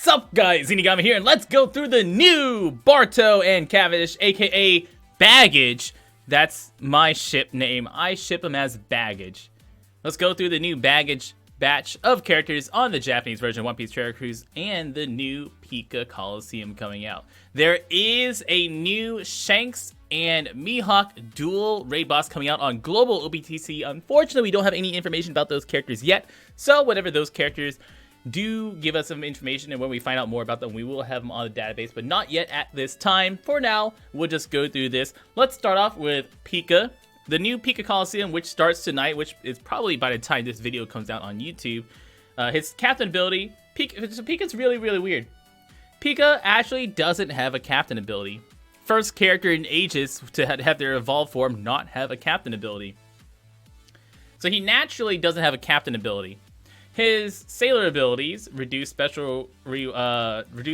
What's up, guys? Zeenigami here, and let's go through the new Barto and Cavendish, aka Baggage. That's my ship name. I ship them as Baggage. Let's go through the new Baggage batch of characters on the Japanese version of One Piece Treasure Cruise and the new Pica Coliseum coming out. There is a new Shanks and Mihawk dual raid boss coming out on global OPTC. Unfortunately, we don't have any information about those characters yet, so whatever those characters do give us some information, and when we find out more about them, we will have them on the database, but not yet at this time. For now, we'll just go through this. Let's start off with Pica, the new Pica Coliseum, which starts tonight, which is probably by the time this video comes out on YouTube. His captain ability, Pica's really weird. Pica actually doesn't have a captain ability. First character in ages to have their evolved form not have a captain ability. So he naturally doesn't have a captain ability. His sailor abilities reduce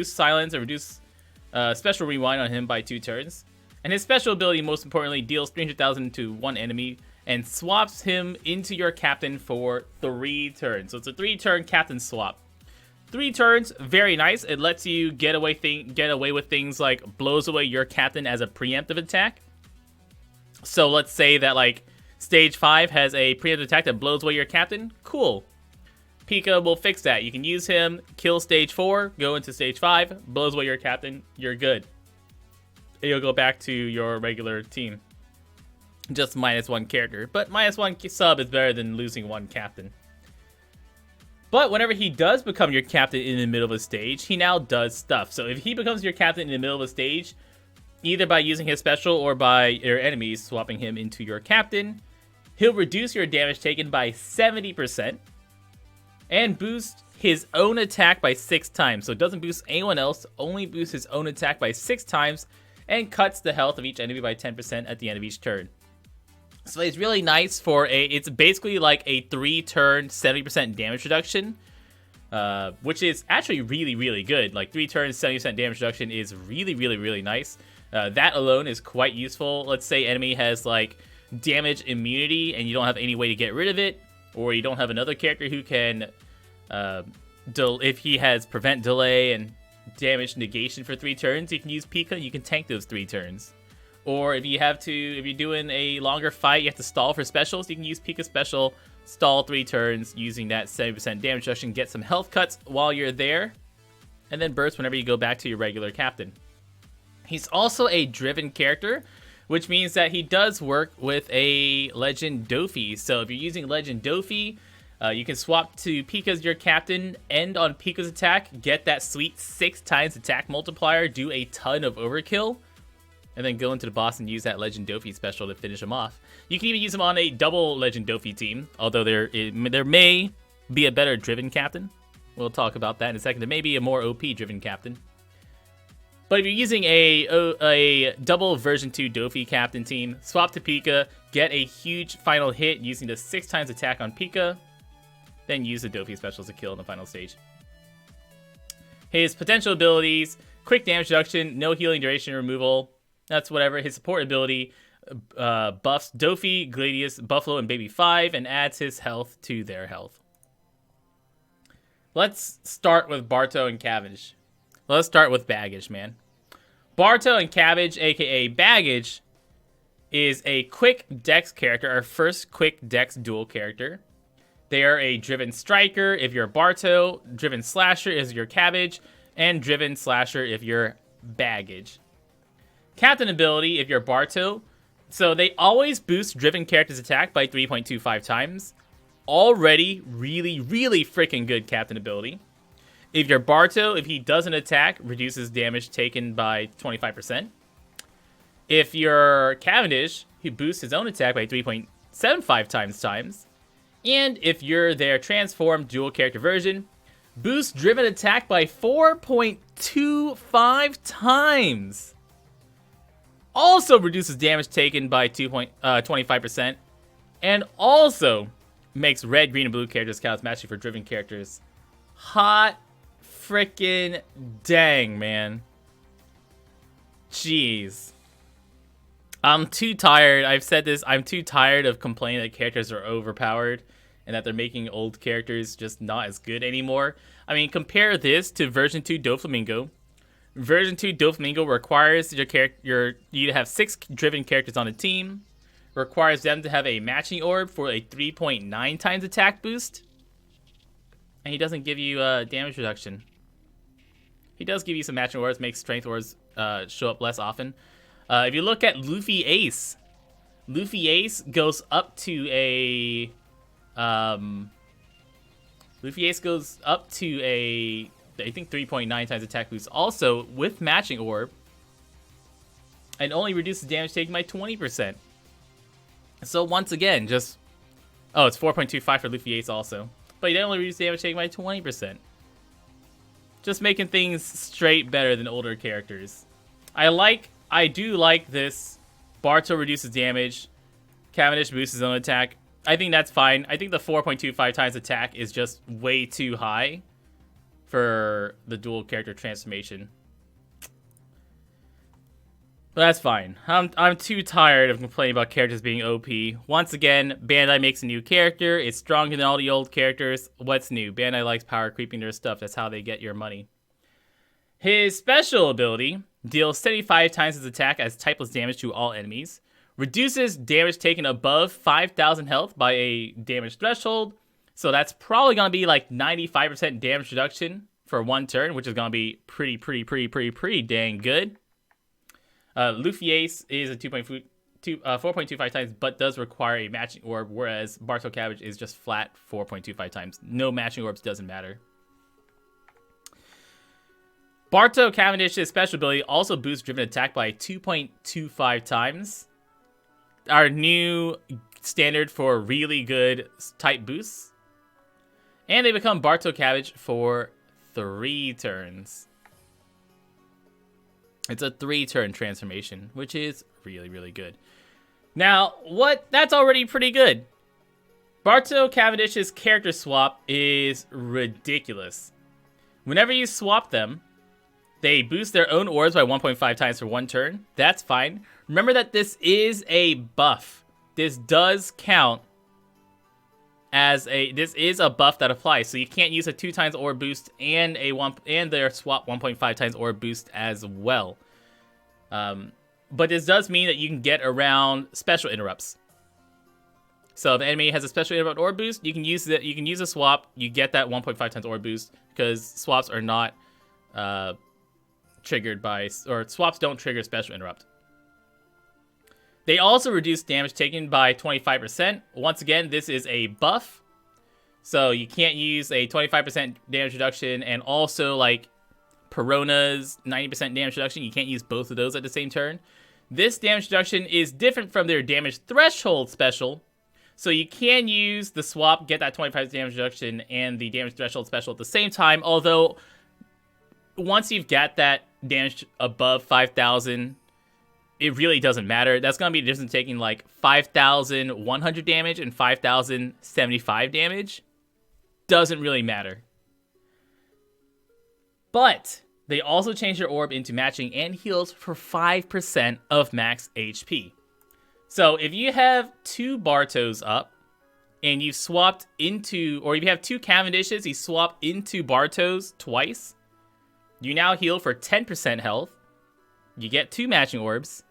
silence and reduce special rewind on him by 2 turns. And his special ability, most importantly, deals 300,000 to one enemy and swaps him into your captain for 3 turns. So it's a 3-turn captain swap. 3 turns, very nice. It lets you get away with things like blows away your captain as a preemptive attack. So let's say that like stage 5 has a preemptive attack that blows away your captain. Cool. Pica will fix that. You can use him, kill stage 4, go into stage 5, blows away your captain, you're good. And you'll go back to your regular team. Just -1 character. But -1 sub is better than losing 1 captain. But whenever he does become your captain in the middle of a stage, he now does stuff. So if he becomes your captain in the middle of a stage, either by using his special or by your enemies swapping him into your captain, he'll reduce your damage taken by 70%. And boost his own attack by 6 times. So it doesn't boost anyone else, only boosts his own attack by 6 times, and cuts the health of each enemy by 10% at the end of each turn. So it's really nice for it's basically like a 3-turn 70% damage reduction, which is actually really good. Like 3 turns 70% damage reduction is really nice. That alone is quite useful. Let's say enemy has like damage immunity and you don't have any way to get rid of it, or you don't have another character who can, if he has prevent delay and damage negation for 3 turns, you can use Pica. You can tank those 3 turns. Or if you're doing a longer fight, you have to stall for specials, you can use Pica special, stall 3 turns using that 70% damage reduction, get some health cuts while you're there, and then burst whenever you go back to your regular captain. He's also a driven character, which means that he does work with a Legend Dofi. So if you're using Legend Dofi, you can swap to Pica as your captain, end on Pica's attack, get that sweet 6 times attack multiplier, do a ton of overkill, and then go into the boss and use that Legend Dofi special to finish him off. You can even use him on a double Legend Dofi team, although there may be a better driven captain. We'll talk about that in a second. There may be a more OP driven captain. But if you're using a double version 2 Dofi captain team, swap to Pica, get a huge final hit using the 6 times attack on Pica, then use the Dofi specials to kill in the final stage. His potential abilities, quick damage reduction, no healing duration removal, that's whatever. His support ability buffs Dofi, Gladius, Buffalo, and Baby 5, and adds his health to their health. Let's start with Barto and Cavendish. Let's start with Baggage, man. Barto and Cavendish, aka Baggage, is a quick dex character, our first quick dex dual character. They are a driven striker if you're Barto, driven slasher if you're Cavendish, and driven slasher if you're Baggage. Captain ability if you're Barto. So they always boost driven characters' attack by 3.25 times. Already really freaking good captain ability. If you're Barto, if he doesn't attack, reduces damage taken by 25%. If you're Cavendish, he boosts his own attack by 3.75 times. And if you're their transformed dual character version, boost driven attack by 4.25 times. Also reduces damage taken by 25%. And also makes red, green, and blue characters count as matching for driven characters. Hot freaking dang, man. Jeez. I'm too tired. I've said this. I'm too tired of complaining that characters are overpowered and that they're making old characters just not as good anymore. I mean, compare this to version 2 Doflamingo. Version 2 Doflamingo requires you to have 6 driven characters on a team, requires them to have a matching orb for a 3.9 times attack boost, and he doesn't give you damage reduction. He does give you some matching orbs, makes strength orbs show up less often. If you look at Luffy Ace goes up to a I think 3.9 times attack boost, also with matching orb, and only reduces damage taken by 20%. So once again, it's 4.25 for Luffy Ace also, but he only reduces damage taken by 20%. Just making things straight better than older characters. I do like this. Barto reduces damage. Cavendish boosts his own attack. I think that's fine. I think the 4.25 times attack is just way too high for the dual character transformation. But that's fine. I'm too tired of complaining about characters being OP. Once again, Bandai makes a new character. It's stronger than all the old characters. What's new? Bandai likes power creeping their stuff. That's how they get your money. His special ability deals 75 times his attack as typeless damage to all enemies. Reduces damage taken above 5,000 health by a damage threshold. So that's probably going to be like 95% damage reduction for one turn, which is going to be pretty dang good. Luffy Ace is a 4.25 times, but does require a matching orb, whereas Barto Cavendish is just flat 4.25 times. No matching orbs, doesn't matter. Barto Cavendish's special ability also boosts driven attack by 2.25 times. Our new standard for really good type boosts. And they become Barto Cavendish for 3 turns. It's a 3-turn transformation, which is really good. Now, that's already pretty good. Barto Cavendish's character swap is ridiculous. Whenever you swap them, they boost their own orbs by 1.5 times for 1 turn. That's fine. Remember that this is a buff. This does count as this is a buff that applies. So you can't use a 2 times orb boost and their swap 1.5 times orb boost as well. But this does mean that you can get around special interrupts. So if the enemy has a special interrupt orb boost, you can use it. You can use a swap. You get that 1.5 times orb boost because swaps are not triggered by, or swaps don't trigger special interrupt. They also reduce damage taken by 25%. Once again, this is a buff. So you can't use a 25% damage reduction and also like Perona's 90% damage reduction. You can't use both of those at the same turn. This damage reduction is different from their damage threshold special. So you can use the swap, get that 25% damage reduction and the damage threshold special at the same time. Although once you've got that damage above 5,000, it really doesn't matter. That's going to be the difference taking like 5,100 damage and 5,075 damage. Doesn't really matter. But they also change their orb into matching and heals for 5% of max HP. So if you have 2 Bartos up and you've swapped into, or if you have 2 Cavendishes, you swap into Bartos twice, you now heal for 10% health. You get 2 matching orbs.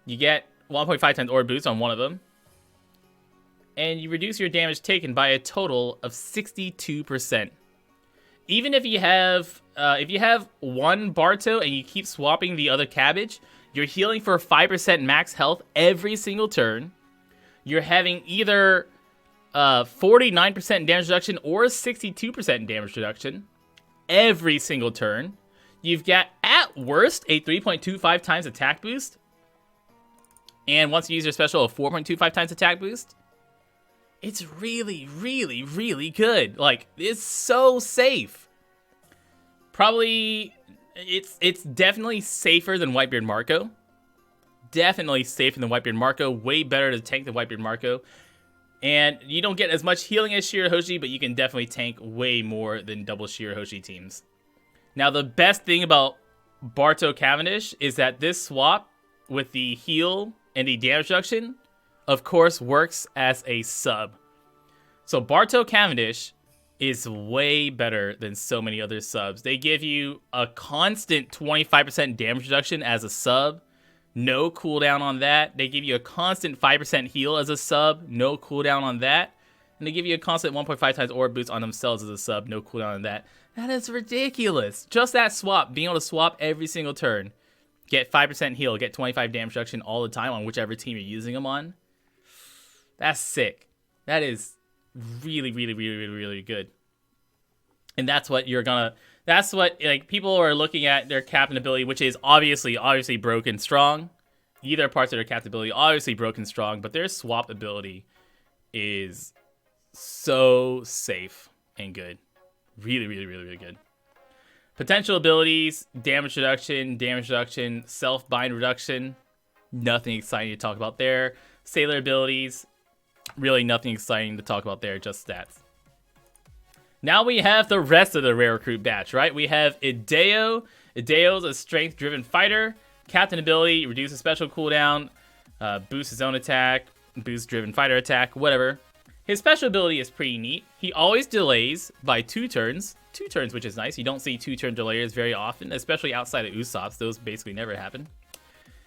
You get 1.5 times orb boost on one of them. And you reduce your damage taken by a total of 62%. Even if you have 1 Barto and you keep swapping the other cabbage, you're healing for 5% max health every single turn. You're having either 49% damage reduction or 62% damage reduction every single turn. You've got, at worst, a 3.25 times attack boost. And once you use your special, a 4.25 times attack boost. It's really good. Like, it's so safe. Probably, it's definitely safer than Whitebeard Marco. Definitely safer than Whitebeard Marco. Way better to tank than Whitebeard Marco. And you don't get as much healing as Shirahoshi, but you can definitely tank way more than double Shirahoshi teams. Now, the best thing about Barto Cavendish is that this swap with the heal and the damage reduction, of course, works as a sub. So Barto Cavendish is way better than so many other subs. They give you a constant 25% damage reduction as a sub. No cooldown on that. They give you a constant 5% heal as a sub. No cooldown on that. And they give you a constant 1.5 times orb boost on themselves as a sub. No cooldown on that. That is ridiculous. Just that swap. Being able to swap every single turn. Get 5% heal. Get 25 damage reduction all the time on whichever team you're using them on. That's sick. That is really, really, really, really, really good. And that's what you're gonna... That's what, like, people are looking at their captain ability, which is obviously broken strong. Either parts of their captain ability, obviously broken strong, but their swap ability is so safe and good. Really, really, really, really good. Potential abilities, damage reduction, self-bind reduction. Nothing exciting to talk about there. Sailor abilities, really nothing exciting to talk about there, just stats. Now we have the rest of the rare recruit batch, right? We have Ideo. Ideo's a strength-driven fighter. Captain ability, reduces special cooldown, boosts his own attack, boosts driven fighter attack, whatever. His special ability is pretty neat. He always delays by 2 turns. 2 turns, which is nice. You don't see 2-turn delayers very often, especially outside of Usopp's. Those basically never happen.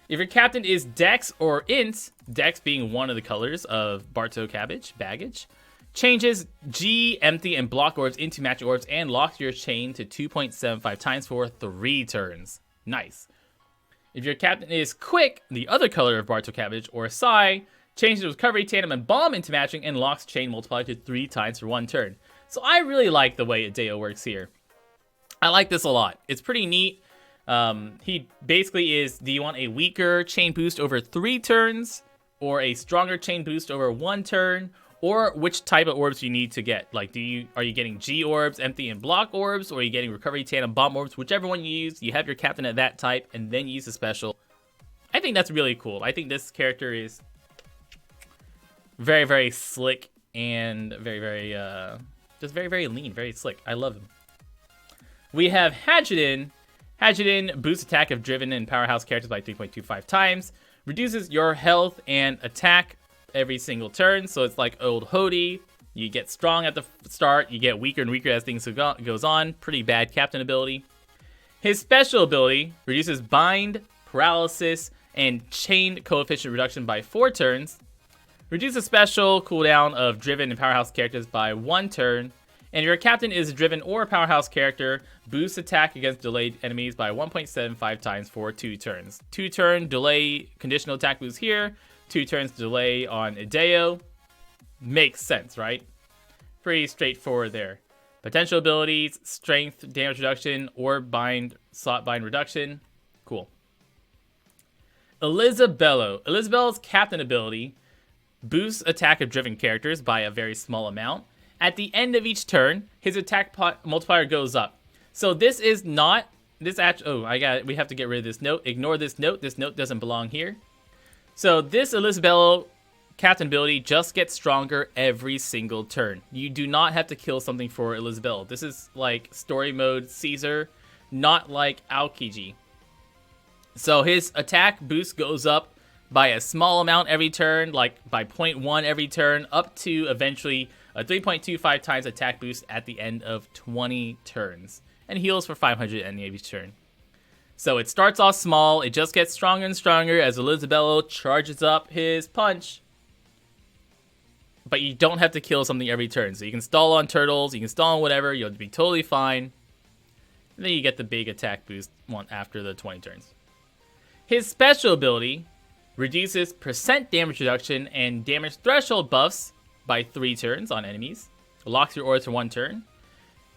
If your captain is Dex or Int, Dex being one of the colors of Barto Cabbage, baggage, changes G, empty, and block orbs into matching orbs and locks your chain to 2.75 times for 3 turns. Nice. If your captain is Quick, the other color of Barto Cabbage, or Psy, changes recovery, tandem, and bomb into matching and locks chain multiplier to 3 times for 1 turn. So I really like the way Ideo works here. I like this a lot. It's pretty neat. He basically is, do you want a weaker chain boost over 3 turns, or a stronger chain boost over 1 turn, or which type of orbs you need to get? Like, are you getting G orbs, empty, and block orbs, or are you getting recovery, tandem, bomb orbs? Whichever one you use, you have your captain at that type, and then you use the special. I think that's really cool. I think this character is very, very slick and very, very, just very, very lean, very slick. I love him. We have Hajiden. Hajiden boosts attack of driven and powerhouse characters by 3.25 times. Reduces your health and attack every single turn, so it's like old Hody. You get strong at the start, you get weaker and weaker as things goes on. Pretty bad captain ability. His special ability reduces bind, paralysis, and chain coefficient reduction by 4 turns. Reduces special cooldown of driven and powerhouse characters by 1 turn. And if your captain is a driven or a powerhouse character, boosts attack against delayed enemies by 1.75 times for 2 turns. 2-turn delay conditional attack boost here. 2 turns delay on Ideo. Makes sense, right? Pretty straightforward there. Potential abilities, strength, damage reduction, orb bind, slot bind reduction. Cool. Elisabello. Elisabello's captain ability boosts attack of driven characters by a very small amount. At the end of each turn, his attack multiplier goes up. So this is not... we have to get rid of this note. Ignore this note. This note doesn't belong here. So this Elisabello captain ability just gets stronger every single turn. You do not have to kill something for Elisabello. This is like story mode Caesar, not like Aokiji. So his attack boost goes up by a small amount every turn, like by 0.1 every turn, up to eventually a 3.25 times attack boost at the end of 20 turns. And heals for 500 at the end of each turn. So it starts off small, it just gets stronger and stronger as Elisabello charges up his punch. But you don't have to kill something every turn. So you can stall on turtles, you can stall on whatever, you'll be totally fine. And then you get the big attack boost one after the 20 turns. His special ability reduces percent damage reduction and damage threshold buffs by 3 turns on enemies. Locks your aura to 1 turn.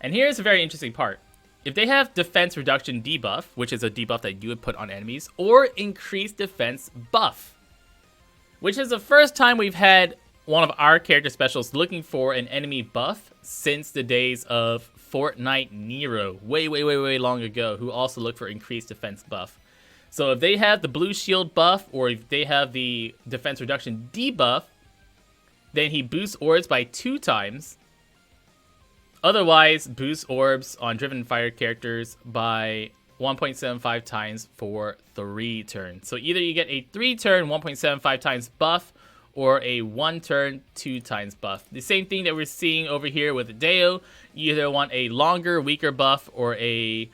And here's a very interesting part. If they have defense reduction debuff, which is a debuff that you would put on enemies, or increased defense buff, which is the first time we've had one of our character specials looking for an enemy buff since the days of Fortnite Nero, way, way, way, way long ago, who also looked for increased defense buff. So if they have the blue shield buff, or if they have the defense reduction debuff, then he boosts orbs by 2 times. Otherwise, boosts orbs on driven fire characters by 1.75 times for 3 turns. So either you get a 3-turn 1.75 times buff, or a 1 turn 2 times buff. The same thing that we're seeing over here with Deo. You either want a longer, weaker buff or a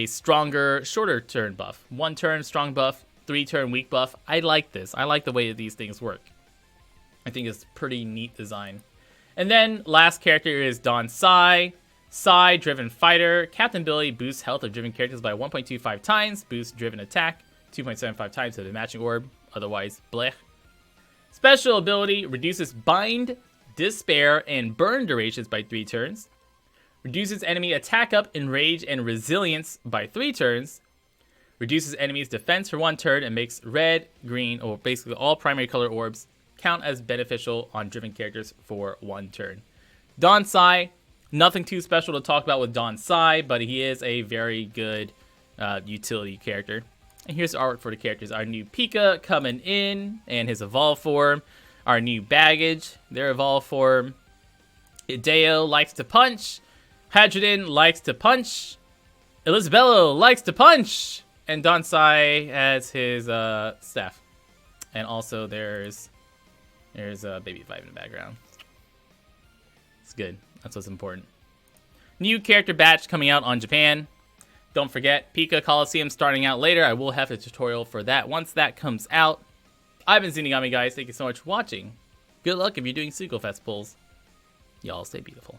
stronger, shorter turn buff. 1 turn strong buff, 3 turn weak buff. I like this. I like the way that these things work. I think it's pretty neat design. And then last character is Don Sai. Sai, driven fighter. Captain ability boosts health of driven characters by 1.25 times. Boosts driven attack 2.75 times to the matching orb. Otherwise, blech. Special ability reduces bind, despair, and burn durations by 3 turns. Reduces enemy attack up, enrage, and resilience by 3 turns. Reduces enemy's defense for 1 turn and makes red, green, or basically all primary color orbs count as beneficial on driven characters for 1 turn. Don Sai, nothing too special to talk about with Don Sai, but he is a very good utility character. And here's the artwork for the characters. Our new Pica coming in and his evolved form. Our new baggage, their evolved form. Hideo likes to punch. Hadrian likes to punch. Elisabello likes to punch. And Don Sai has his staff. And also there's Baby 5 in the background. It's good. That's what's important. New character batch coming out on Japan. Don't forget, Pica Coliseum starting out later. I will have a tutorial for that once that comes out. I've been Zeenigami, guys. Thank you so much for watching. Good luck if you're doing Suiko Fest pulls. Y'all stay beautiful.